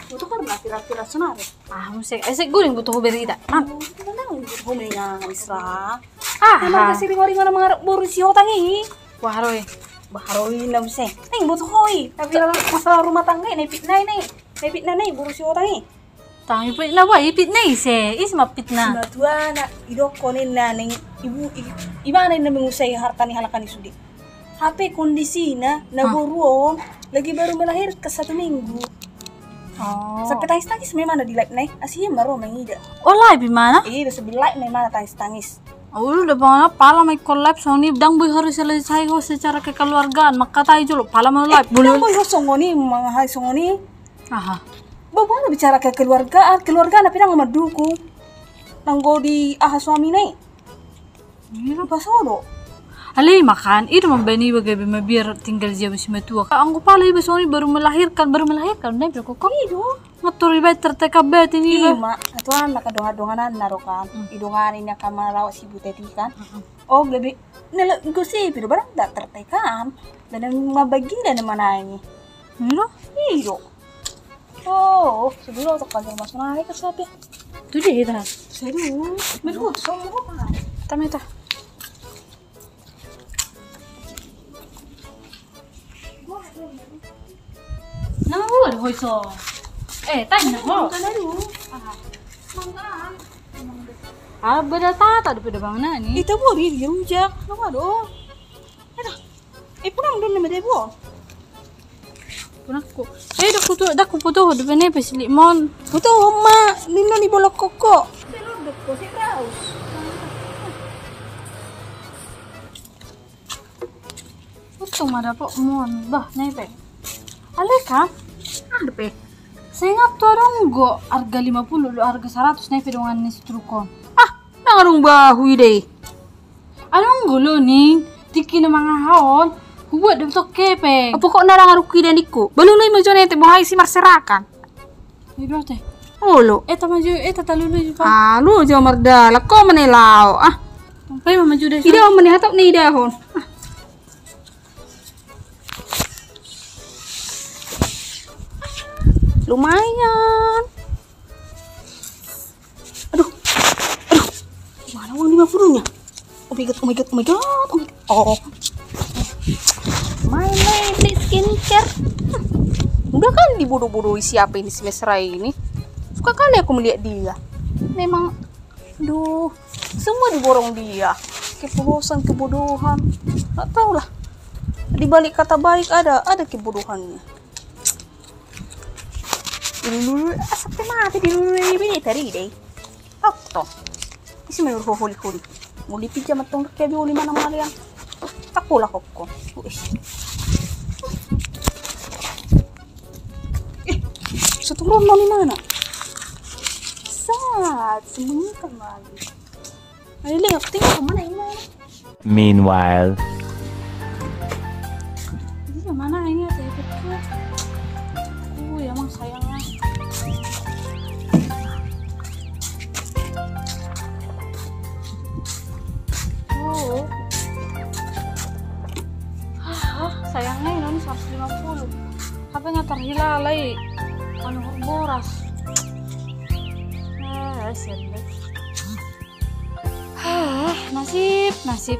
Butuh kan kira-kira senar. Ah, musik. Esek guling butuh berita. Man. Mana butuh menang Isra. Ah, Emang kasih ringo-ringo na mga burusi hotangi. wah roy. Baharoy na mse. Ning butuh hoy. Tapi lang masalah rumah tangga ini fitnah ini. Ini fitnah nih burusi hotangi. Tangi po na ba ipit na ise. Is mapit na. Matua na idokonin na ning iba na mengusay harta ni halakan ni Sudi. HP kondisi na naburuong lagi baru melahir ke 1 minggu. Oh. Sampai tangis-tangis memang ada di live nih. Aslinya baru mengida. Oh, live mana? Iya, sebelah live memang tangis-tangis. Oh, udah bang pala may collab Sony dang boy harus selesai ko secara kekeluargaan. Maka tayo julo pala mau live. Belum boy songoni mga hay songoni. Aha. Bawa na bicara kekeluargaan, keluargaan tapi nang madukung. Nanggo di suami nih. Iya. Apa solo? Alay makan, itu membani bagai biar tinggal dia masih matua. Anggo pala iba Sony baru melahirkan, nih berko kok. Ido. Ngatur iba terteka bet ini Iya, iba. mak. Itu kan nakadongan-donganan narokan. Idonganin niya ka malaw si Buteti kan. Oh, gabi. Nala ko si pero barang da tertekan. Dan ang mabagi na naman ay. Iya. Iyo. Oh, siguro to kasi mas nahay ka sabi. Itu dia ita. Serius? Meron so mo pa. Tama ita. Nangawal hoy so. Tanya na ho. Ah, beda tata do peda bang na ni. Ito po rin rujak. Nangado. Ito. Pulang doon naman debo. Punakku. Daku puto do pene pesili mon. Buto ma, nino ni bolok koko. Pero ko si Kraus. Untung ada po mon. Bah, nepe. Aleka. Ada pe. Saya ngap torong go harga 50 do harga 100 nepe dengan nistrukon. Ah, nangarong bahui deh. Anong gulo ning? Tiki na mga haon. Huwag daw to kepe. Apa kok narangaruki dan iku? Belum lu mo jone te bohay si marserakan. Ibu teh. Olo. Maju, talulu juga. Ah, lu jo mardala ko manelaw. Ah, Sampai maju deh. ida mo ni hatop ni dahon. Lumayan. Aduh. Mana uang 50-nya? Oh my god. Oh. Main beli skincare. Udah kan dibodoh-bodohi siapa ini semester ini. Suka kali aku melihat dia. Memang, aduh, semua diborong dia. Kebodohan. Gak tau lah. Di balik kata baik ada kebodohannya. Dulu sampai mati dulu ini tadi deh. Apa? Isi menurut holi. Mau dipijam atau kayak di mana yang aku lah kok. Seturun mau di mana? Saat sembunyikan lagi. Ayo lihat tinggal kemana ini? Meanwhile. Ini mana ini ada kecil. Ya emang sayangnya. Sayangnya ini 150. HP-nya terhilalai. Anu boras. Nasib.